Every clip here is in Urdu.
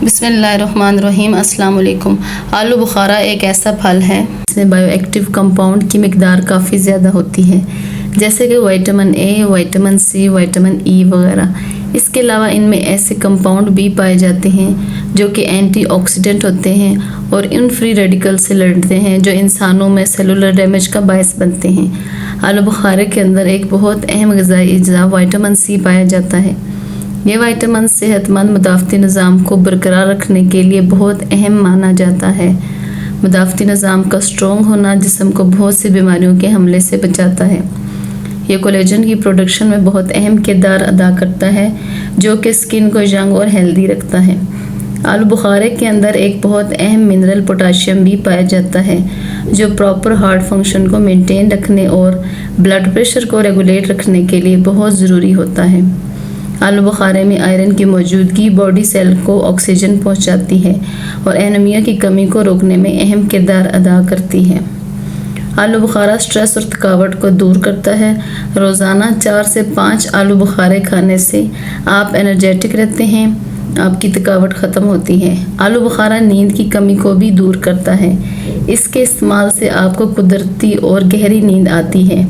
بسم اللہ الرحمن الرحیم۔ السلام علیکم۔ آلو بخارا ایک ایسا پھل ہے جس میں بائیو ایکٹیو کمپاؤنڈ کی مقدار کافی زیادہ ہوتی ہے، جیسے کہ vitamin A, vitamin C, vitamin E وغیرہ۔ اس کے علاوہ ان میں ایسے کمپاؤنڈ بھی پائے جاتے ہیں جو کہ اینٹی آکسیڈنٹ ہوتے ہیں اور ان فری ریڈیکل سے لڑتے ہیں جو انسانوں میں سیلولر ڈیمیج کا باعث بنتے ہیں۔ آلو بخارے کے اندر ایک بہت اہم غذائی اجزاء وٹامن سی پایا جاتا ہے۔ یہ وٹامن صحت مند مدافعتی نظام کو برقرار رکھنے کے لیے بہت اہم مانا جاتا ہے۔ مدافعتی نظام کا اسٹرانگ ہونا جسم کو بہت سی بیماریوں کے حملے سے بچاتا ہے۔ یہ کولیجن کی پروڈکشن میں بہت اہم کردار ادا کرتا ہے جو کہ اسکن کو ینگ اور ہیلدی رکھتا ہے۔ آلو بخارے کے اندر ایک بہت اہم منرل پوٹاشیم بھی پایا جاتا ہے جو پراپر ہارٹ فنکشن کو مینٹین رکھنے اور بلڈ پریشر کو ریگولیٹ رکھنے کے لیے بہت ضروری ہوتا ہے۔ آلو بخارے میں آئرن کی موجودگی باڈی سیل کو آکسیجن پہنچاتی ہے اور اینیمیا کی کمی کو روکنے میں اہم کردار ادا کرتی ہے۔ آلو بخارا سٹریس اور تھکاوٹ کو دور کرتا ہے۔ روزانہ 4 سے 5 آلو بخارے کھانے سے آپ انرجیٹک رہتے ہیں، آپ کی تھکاوٹ ختم ہوتی ہے۔ آلو بخارا نیند کی کمی کو بھی دور کرتا ہے۔ اس کے استعمال سے آپ کو قدرتی اور گہری نیند آتی ہے۔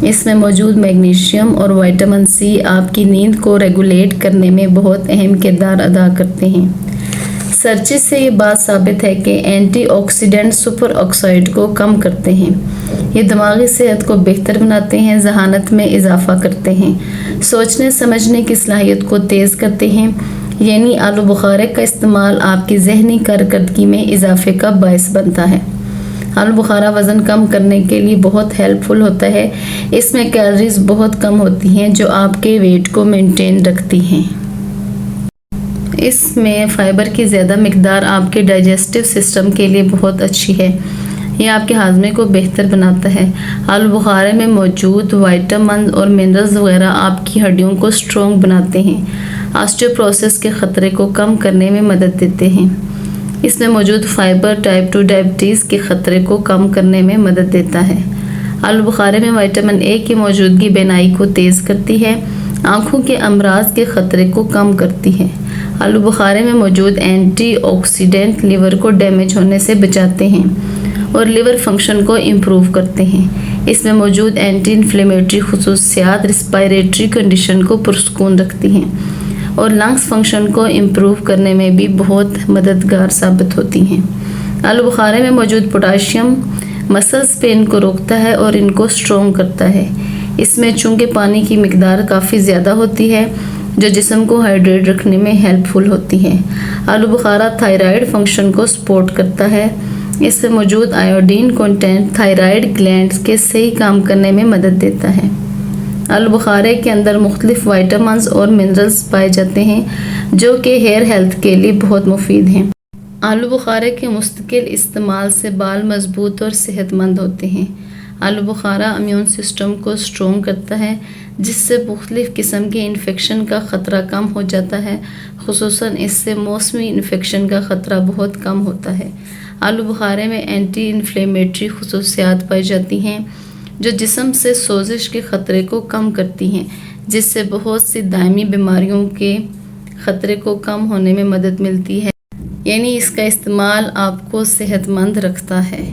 اس میں موجود میگنیشیم اور وٹامن سی آپ کی نیند کو ریگولیٹ کرنے میں بہت اہم کردار ادا کرتے ہیں۔ ریسرچ سے یہ بات ثابت ہے کہ اینٹی آکسیڈنٹ سپر آکسائڈ کو کم کرتے ہیں۔ یہ دماغی صحت کو بہتر بناتے ہیں، ذہانت میں اضافہ کرتے ہیں، سوچنے سمجھنے کی صلاحیت کو تیز کرتے ہیں۔ یعنی آلو بخارے کا استعمال آپ کی ذہنی کارکردگی میں اضافے کا باعث بنتا ہے۔ آلو بخارا وزن کم کرنے کے لیے بہت ہیلپ فل ہوتا ہے۔ اس میں کیلوریز بہت کم ہوتی ہیں جو آپ کے ویٹ کو مینٹین رکھتی ہیں۔ اس میں فائبر کی زیادہ مقدار آپ کے ڈائجسٹو سسٹم کے لیے بہت اچھی ہے۔ یہ آپ کے ہاضمے کو بہتر بناتا ہے۔ آلو بخارے میں موجود وٹامن اور منرلز وغیرہ آپ کی ہڈیوں کو اسٹرانگ بناتے ہیں، آسٹیوپروسس کے خطرے کو کم کرنے میں مدد دیتے ہیں۔ اس میں موجود فائبر ٹائپ 2 ڈائبٹیز کے خطرے کو کم کرنے میں مدد دیتا ہے۔ آلو بخارے میں وٹامن اے کی موجودگی بینائی کو تیز کرتی ہے، آنکھوں کے امراض کے خطرے کو کم کرتی ہے۔ آلو بخارے میں موجود اینٹی آکسیڈنٹ لیور کو ڈیمیج ہونے سے بچاتے ہیں اور لیور فنکشن کو امپروو کرتے ہیں۔ اس میں موجود اینٹی انفلیمیٹری خصوصیات ریسپائریٹری کنڈیشن کو پرسکون رکھتی ہیں اور لنگز فنکشن کو امپروو کرنے میں بھی بہت مددگار ثابت ہوتی ہیں۔ آلو بخارے میں موجود پوٹاشیم مسلز پین کو روکتا ہے اور ان کو اسٹرانگ کرتا ہے۔ اس میں چونکہ پانی کی مقدار کافی زیادہ ہوتی ہے جو جسم کو ہائیڈریٹ رکھنے میں ہیلپ فل ہوتی ہے۔ آلو بخارا تھائرائیڈ فنکشن کو سپورٹ کرتا ہے۔ اس میں موجود آیوڈین کنٹینٹ تھائرائیڈ گلینڈز کے صحیح کام کرنے میں مدد دیتا ہے۔ آلو بخارے کے اندر مختلف وٹامنز اور منرلز پائے جاتے ہیں جو کہ ہیئر ہیلتھ کے لیے بہت مفید ہیں۔ آلو بخارے کے مستقل استعمال سے بال مضبوط اور صحت مند ہوتے ہیں۔ آلو بخارا امیون سسٹم کو اسٹرانگ کرتا ہے جس سے مختلف قسم کے انفیکشن کا خطرہ کم ہو جاتا ہے، خصوصاً اس سے موسمی انفیکشن کا خطرہ بہت کم ہوتا ہے۔ آلو بخارے میں اینٹی انفلیمیٹری خصوصیات پائی جاتی ہیں جو جسم سے سوزش کے خطرے کو کم کرتی ہیں، جس سے بہت سی دائمی بیماریوں کے خطرے کو کم ہونے میں مدد ملتی ہے۔ یعنی اس کا استعمال آپ کو صحت مند رکھتا ہے۔